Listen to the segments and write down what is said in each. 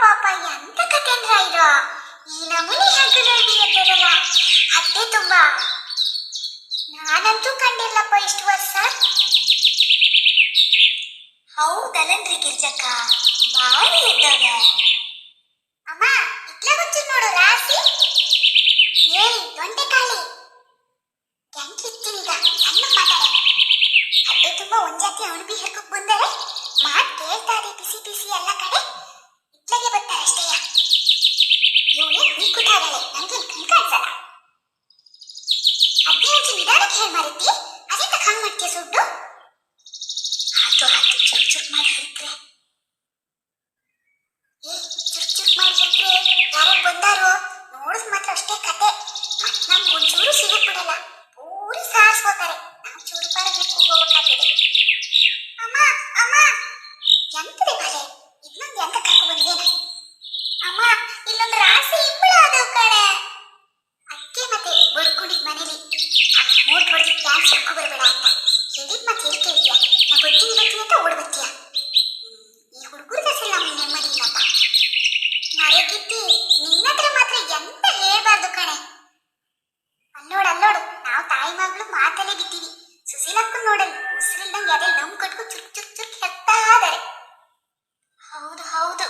ಪಾಪ ಎಂತ ಕಥೆಂದ್ರ ಇದು. ಈ ನಮೂನಿ ಹಗ್ಗದಲ್ಲಿ ಎದ್ದದಲ್ಲ ಅದೇ ತುಂಬಾ. ನಾನಂತೂ ಕಂಡಿಲ್ಲಪ್ಪ ಇಷ್ಟು ವರ್ಷ. ಹೌದಲ್ಲನ್ರಿ ಗಿರ್ಜಕ್ಕ, ಬಾರಿ ಎದ್ದವೆ. ಅಮ್ಮ ಇಟ್ಲ ಗೊತ್ತು ನೋಡು ರಾಸಿ. ಏಯ್ ದೊಂಡೆಕಾಳಿ, ಗಂಟ್ಲಿತ್ತೀನೀಗ ಸಣ್ಣ ಮಾತಾಡ. ಅದೇ ತುಂಬಾ ಒಂಜಾತಿ ಅಣಬಿ ಹರ್ಕಕ್ ಬಂದರೆ ಮಾತ್ ಕೇಳ್ತಾರೆ. ಬಿಸಿ ಬಿಸಿ ಎಲ್ಲ ಕಡೆ ಇಟ್ಲಗೆ ಬರ್ತಾರೆ ಅಷ್ಟೇಯ. ಇವಳೆ ನೀ ಕೂತಾಗಳೆ, ನನ್ಗೇನು ಕಣ್ ಕಾಣಿಸಲ್ಲ. ಅದೇ ಒಂಚು ನಿಧಾನಕ್ಕೆ ಹೇಳಿ ಮಾರಿತಿ, ಅದೇ ತಕ್ಕ ಹಂಗ್ ಮಾಡ್ತೀಯ ಸುಡ್ಡು. ಆತು ಆತು, ಚುರುಕ್ ಚುರುಕ್ ಮಾಡಿ ಹೇಳ್ತ್ರೆ. ಚುರುಕ್ ಚುರುಕ್ ಮಾಡಿ ಹೇಳ್ತ್ರೆ. ಯಾರೋ ಬಂದಾರೋ ನೋಡಿದ್ ಮಾತ್ರ ಅಷ್ಟೇ ಕತೆ. ಮತ್ ನಮ್ಗೆ ಒಂಚೂರು ಸಿಗಕ್ ಬಿಡಲ್ಲ, ಪೂರಿ ಸಾರಿಸ್ಕೋತಾರೆ. ನಾವು ಚೂರು ಪಾರ ಬಿಟ್ಟು ಹೋಗ್ಬೇಕಾಗ್ತದೆ. ಅಮ್ಮ ಅಮ್ಮ ಎಂತದೆ ಬಲೆ, ಇನ್ನೊಂದು ಎಂತ ಕರ್ಕೊ ಬಂದೇನ. ಅಮ್ಮ ಇಲ್ಲೊಂದು ರಾಸಿ ಇಂಬಳ ಆದವು ಕಣೆ. ಅಕ್ಕೆ ಮತ್ತೆ ಬಡ್ಕೊಂಡಿದ್ ಮನೇಲಿ ಮೋಟ್ ಹೊಡೆದು ಪ್ಲಾನ್ ಸಾಕು ಬರಬೇಡ ಅಂತ ಹೇಳಿದ್ ಮತ್ತೆ ಹೇಳಿ ಕೇಳ್ತೀಯ. ನಾ ಬರ್ತೀನಿ ಅಂತ ಓಡ್ ಬರ್ತೀಯ. ಈ ಹುಡುಗರ ದಸೆಲ್ಲ ನಮ್ಗೆ ನೆಮ್ಮದಿ ಇಲ್ಲಪ್ಪ. ಮರೆಗಿತ್ತಿ ನಿನ್ನ ಹತ್ರ ಮಾತ್ರ ಎಂತ ಹೇಳ್ಬಾರ್ದು ಕಣೆ. ಅಲ್ಲೋಡು ನಾವು ತಾಯಿ ಮಗಳು ಮಾತಲ್ಲೇ ಬಿದ್ದೀವಿ. ಸುಶೀಲಕ್ಕನ್ ನೋಡಲ್ ಉಸಿರಿಲ್ದಂಗೆ ಅದೇ ನಮ್ ಕಟ್ಕೊ ಚುರುಕ್ ಚುರುಕ್ ಚುರುಕ್ ಹೆತ್ತಾ ಇದಾರೆ. ಹೌದು ಹೌದು.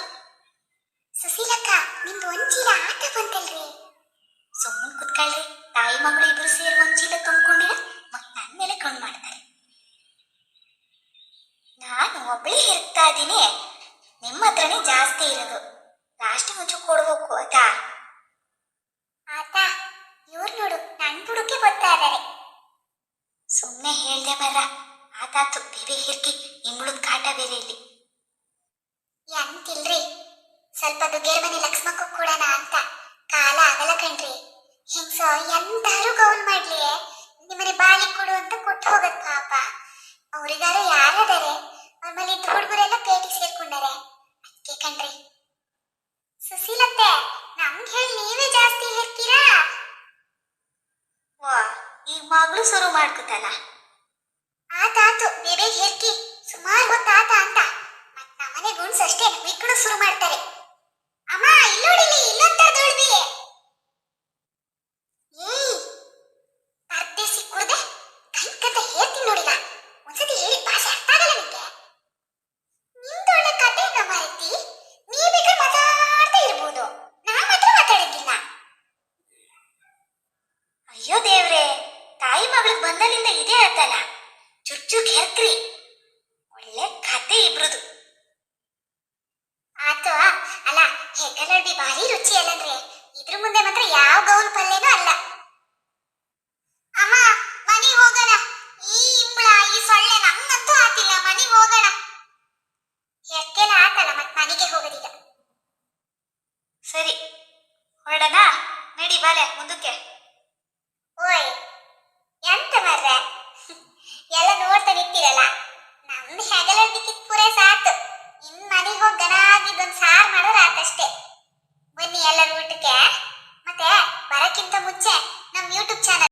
ಸುಶೀಲಕ್ಕ ನಿಮ್ದು ಒಂಚೀಲ ಆಟ ಬಂತಲ್ರಿ. ಸುಮ್ಮನೆ ಕುತ್ಕೊಳ್ರಿ, ತಾಯಿ ಮಗಳು ಇಬ್ರು ಸೇರಿ ಒಂಚೀಲ ತುಂಬಿಕೊಂಡಿರ ಮತ್ ನನ್ ಮೇಲೆ ಕಣ್ ಮಾಡ್ತಾರೆ. ನಾನು ಒಬ್ಬಳೇ ಇರ್ತಾ ಇದೀನಿ, ನಿಮ್ಮ ಹತ್ರನೇ ಜಾಸ್ತಿ ಇರೋದು. ಲಾಸ್ಟ್ ಮುಂಚೆ ಕೊಡ್ಬೇಕು ಆತಾ. ಆತ ಇವ್ರು ನೋಡು ನನ್ ಬುಡಕ್ಕೆ ಬರ್ತಾ ಇದಾರೆ. ಸುಮ್ನೆ ಹೇಳ್ದೆ ಮರ್ರ, ಆತಾತು ಬೇಬೆ ಹಿರ್ಕಿ ಇಂಬಳದ್ ಕಾಟ ಬೇರೆ ಇಲ್ಲಿ. ಎಂತಿಲ್ರಿ, ಸ್ವಲ್ಪ ದುಗ್ಗೇರ್ ಮನೆ ಲಕ್ಷ್ಮಕ್ಕ ಕೊಡೋಣ ಅಂತ. ಕಾಲ ಆಗಲ್ಲ ಕಣ್ರಿ. ಹಿಂಗ್ಸ ಎಂತಾರು ಗೌಲ್ ಮಾಡ್ಲಿ ನಿಮ್ಮನೆ ಬಾಳಿ ಕೊಡು ಅಂತ ಕೊಟ್ಟು ಹೋಗತ್ ಪಾಪ. ಅವ್ರಿಗಾರು ಯಾರದಾರೆ, ಅವ್ರ ಮೇಲೆ ಇದ್ದ ಹುಡುಗರೆಲ್ಲ ಪೇಟಿಗೆ ಸೇರ್ಕೊಂಡಾರೆ. ಅದಕ್ಕೆ ಕಣ್ರಿ. ಸುಶೀಲತ್ತೆ ನಮ್ಗೆ ಹೇಳಿ ನೀವೇ ಜಾಸ್ತಿ ಹೇಳ್ತೀರಾ. ವಾ ಈಗ ಮಗಳು ಶುರು ಮಾಡ್ಕೊತಲ್ಲ. ಆತಾತು ಬೇಬೆ ಹೇರ್ಕಿ ಸುಮಾರು ಹೊತ್ತಾತ ಅಂತ ಮತ್ ನಮ್ಮನೆ ಗುಣ್ಸ್ ಅಷ್ಟೇ ವಿಕ್ಕಳು ಶುರು ಮಾಡ್ತಾರೆ. ಅಮ್ಮ ಇಲ್ಲೋಡಿಲಿ ಇಲ್ಲೊಂತ ದೊಡ್ಬಿ. ಏಯ್ ಅರ್ಧೆ ಸಿಕ್ಕುಡ್ದೆ ಕೈಕತೆ ಹೇಳ್ತೀನಿ ನೋಡಿಗ. ಒಂದ್ಸತಿ ಹೇಳಿ ಭಾಷೆ ಅರ್ಥ ಆಗಲ್ಲ ನಿಂಗೆ. ನಿಮ್ದೊಳ್ಳೆ ಕತೆನ ಮಾರೈತಿ, ನೀ ಬೇಕಾದ್ರೆ ಮಾತಾಡ್ತಾ ಇರ್ಬೋದು, ನಾ ಮಾತ್ರ ಮಾತಾಡಂಗಿಲ್ಲ. ಅಯ್ಯೋ ದೇವ್ರೆ, ತಾಯಿ ಮಗಳಿಗೆ ಬಂದಲ್ಲಿಂದ ಇದೇ ಆತಲ್ಲ, ಚುಕ್ ಚುಕ್ ಹೆರ್ಕ್ರಿ. ಒಳ್ಳೆ ಕತೆ ಇಬ್ರದು. ಆತು ಅಲ್ಲ, ಹೆಗ್ಗಲಡ್ಬಿ ಭಾರಿ ರುಚಿ ಅಲ್ಲಂದ್ರೆ ಇದ್ರ ಮುಂದೆ ಮಾತ್ರ ಯಾವ ಗೌಲ್ ಪಲ್ಯನೂ ಅಲ್ಲ. ಅಮ್ಮ ಮನೆಗೆ ಹೋಗೋಣ. ಈ ಇಂಬಳ ಈ ಸೊಳ್ಳೆ ನಮ್ಗಂತೂ ಆತಿಲ್ಲ. ಮನೆಗೆ ಹೋಗೋಣ. ಎಕ್ಕೆಲ್ಲ ಆತಲ್ಲ ಮತ್ ಮನೆಗೆ ಹೋಗೋದೀಗ. ಸರಿ ಹೊರಡೋಣ, ನಡಿ ಬಾಲೆ ಮುಂದಕ್ಕೆ. ಓಯ್ ಎಂತ ಮರ್ರೆ ಎಲ್ಲ ನೋಡ್ತಾ ನಿಂತಿರಲ್ಲ. ನಮ್ದು ಹೆಗಲಡ್ಬಿಕ್ಕಿದ್ ಪೂರೇ ಸಾತು. ಇನ್ ಮನೆಗೆ ಹೋಗಿ ಗನಾಗಿದ್ದೊಂದು ಸಾರು ಮಾಡೋರು ಆತಷ್ಟೇ. ಬನ್ನಿ ಎಲ್ಲರೂ ಊಟಕ್ಕೆ. ಮತ್ತೆ ಬರಕ್ಕಿಂತ ಮುಂಚೆ ನಮ್ ಯೂಟ್ಯೂಬ್ ಚಾನಲ್